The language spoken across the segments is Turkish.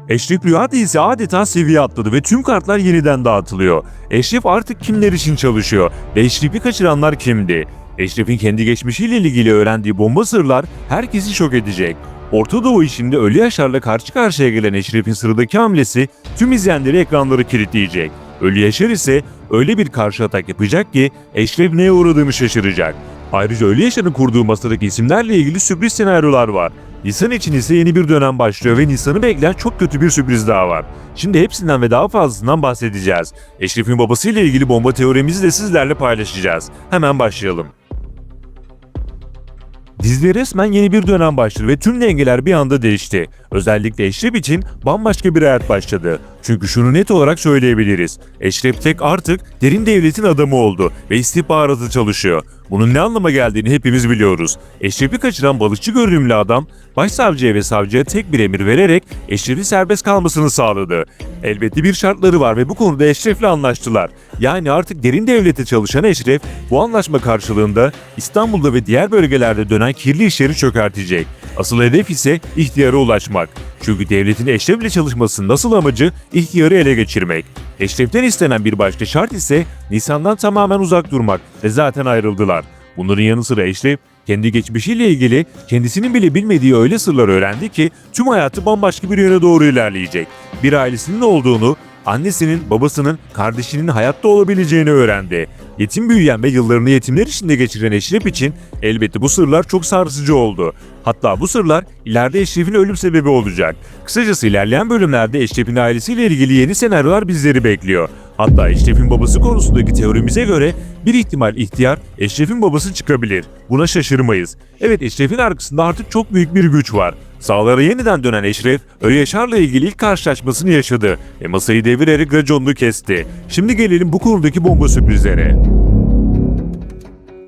Eşref Rüya dizisi adeta seviye atladı ve tüm kartlar yeniden dağıtılıyor. Eşref artık kimler için çalışıyor ve Eşref'i kaçıranlar kimdi? Eşref'in kendi geçmişiyle ilgili öğrendiği bomba sırlar herkesi şok edecek. Orta Doğu işinde Ölü Yaşar'la karşı karşıya gelen Eşref'in sıradaki hamlesi tüm izleyenleri ekranları kilitleyecek. Ölü Yaşar ise öyle bir karşı atak yapacak ki Eşref neye uğradığını şaşıracak. Ayrıca Ölü Yaşar'ın kurduğu masadaki isimlerle ilgili sürpriz senaryolar var. Nisan için ise yeni bir dönem başlıyor ve Nisan'ı bekleyen çok kötü bir sürpriz daha var. Şimdi hepsinden ve daha fazlasından bahsedeceğiz. Eşref'in babasıyla ilgili bomba teorimizi de sizlerle paylaşacağız. Hemen başlayalım. Dizide resmen yeni bir dönem başladı ve tüm dengeler bir anda değişti. Özellikle Eşref için bambaşka bir hayat başladı. Çünkü şunu net olarak söyleyebiliriz. Eşref Tek artık derin devletin adamı oldu ve istihbaratı çalışıyor. Bunun ne anlama geldiğini hepimiz biliyoruz. Eşref'i kaçıran balıkçı görünümlü adam, başsavcıya ve savcıya tek bir emir vererek Eşref'in serbest kalmasını sağladı. Elbette bir şartları var ve bu konuda Eşref'le anlaştılar. Yani artık derin devlete çalışan Eşref, bu anlaşma karşılığında İstanbul'da ve diğer bölgelerde dönen kirli işleri çökertecek. Asıl hedef ise ihtiyara ulaşmak. Çünkü devletin Eşref'le çalışmasının asıl amacı ihtiyarı ele geçirmek. Eşref'ten istenen bir başka şart ise Nisan'dan tamamen uzak durmak ve zaten ayrıldılar. Bunların yanı sıra Eşref, kendi geçmişiyle ilgili kendisinin bile bilmediği öyle sırlar öğrendi ki tüm hayatı bambaşka bir yöne doğru ilerleyecek. Bir ailesinin olduğunu, annesinin, babasının, kardeşinin hayatta olabileceğini öğrendi. Yetim büyüyen ve yıllarını yetimler içinde geçiren Eşref için elbette bu sırlar çok sarsıcı oldu. Hatta bu sırlar ileride Eşref'in ölüm sebebi olacak. Kısacası ilerleyen bölümlerde Eşref'in ailesiyle ilgili yeni senaryolar bizleri bekliyor. Hatta Eşref'in babası konusundaki teorimize göre bir ihtimal ihtiyar Eşref'in babası çıkabilir. Buna şaşırmayız. Evet, Eşref'in arkasında artık çok büyük bir güç var. Sağlara yeniden dönen Eşref, Ölü Yaşar'la ilgili ilk karşılaşmasını yaşadı ve masayı devirerek raconunu kesti. Şimdi gelelim bu konudaki bomba sürprizlere.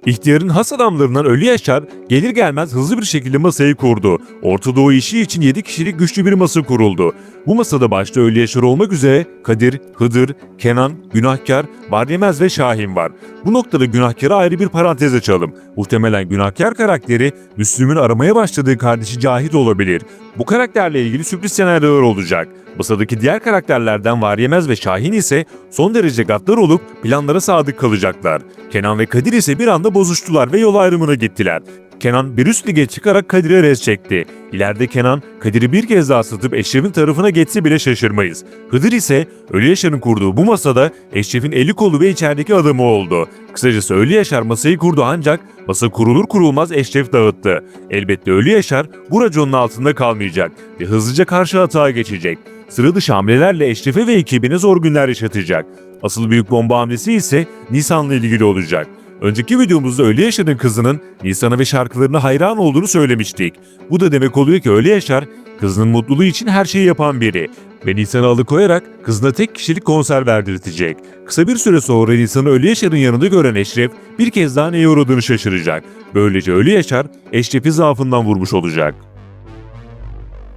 İhtiyarın has adamlarından Ölü Yaşar gelir gelmez hızlı bir şekilde masayı kurdu. Orta Doğu işi için 7 kişilik güçlü bir masa kuruldu. Bu masada başta Ölü Yaşar olmak üzere Kadir, Hıdır, Kenan, Günahkar, Varyemez ve Şahin var. Bu noktada Günahkar'a ayrı bir parantez açalım. Muhtemelen Günahkar karakteri Müslüm'ün aramaya başladığı kardeşi Cahit olabilir. Bu karakterle ilgili sürpriz senaryolar olacak. Masadaki diğer karakterlerden Varyemez ve Şahin ise son derece gaddar olup planlara sadık kalacaklar. Kenan ve Kadir ise bir anda bozuştular ve yol ayrımına gittiler. Kenan bir üst lige çıkarak Kadir'e rez çekti. İleride Kenan, Kadir'i bir kez daha satıp Eşref'in tarafına geçse bile şaşırmayız. Hıdır ise Ölü Yaşar'ın kurduğu bu masada Eşref'in eli kolu ve içerideki adamı oldu. Kısacası Ölü Yaşar masayı kurdu ancak masa kurulur kurulmaz Eşref dağıttı. Elbette Ölü Yaşar bu raconun altında kalmayacak ve hızlıca karşı hata geçecek. Sıra dışı hamlelerle Eşref'e ve ekibine zor günler yaşatacak. Asıl büyük bomba hamlesi ise Nisan'la ilgili olacak. Önceki videomuzda Ölü Yaşar'ın kızının Nisan'a ve şarkılarına hayran olduğunu söylemiştik. Bu da demek oluyor ki Ölü Yaşar, kızının mutluluğu için her şeyi yapan biri ve Nisan'ı alıkoyarak kızına tek kişilik konser verdirtecek. Kısa bir süre sonra Nisan'ı Ölü Yaşar'ın yanında gören Eşref bir kez daha neye uğradığını şaşıracak. Böylece Ölü Yaşar Eşref'i zaafından vurmuş olacak.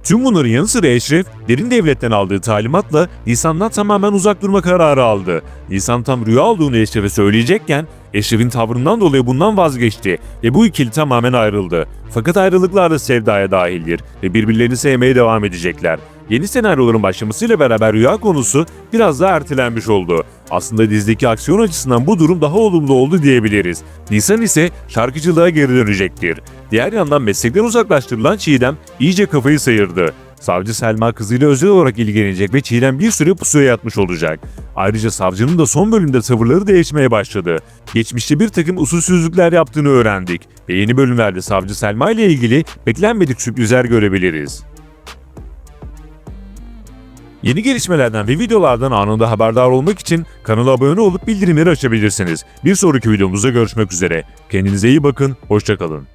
Tüm bunların yanı sıra Eşref, derin devletten aldığı talimatla Nisan'dan tamamen uzak durma kararı aldı. Nisan tam rüya olduğunu Eşref'e söyleyecekken, Eşref'in tavrından dolayı bundan vazgeçti ve bu ikili tamamen ayrıldı. Fakat ayrılıklar da sevdaya dahildir ve birbirlerini sevmeye devam edecekler. Yeni senaryoların başlamasıyla beraber rüya konusu biraz daha ertelenmiş oldu. Aslında dizideki aksiyon açısından bu durum daha olumlu oldu diyebiliriz. Nisan ise şarkıcılığa geri dönecektir. Diğer yandan meslekten uzaklaştırılan Çiğdem iyice kafayı sıyırdı. Savcı Selma kızıyla özel olarak ilgilenecek ve Çiğdem bir süre pusuya yatmış olacak. Ayrıca savcının da son bölümde tavırları değişmeye başladı. Geçmişte bir takım usulsüzlükler yaptığını öğrendik ve yeni bölümlerde Savcı Selma ile ilgili beklenmedik sürprizler görebiliriz. Yeni gelişmelerden ve videolardan anında haberdar olmak için kanala abone olup bildirimleri açabilirsiniz. Bir sonraki videomuzda görüşmek üzere. Kendinize iyi bakın, hoşça kalın.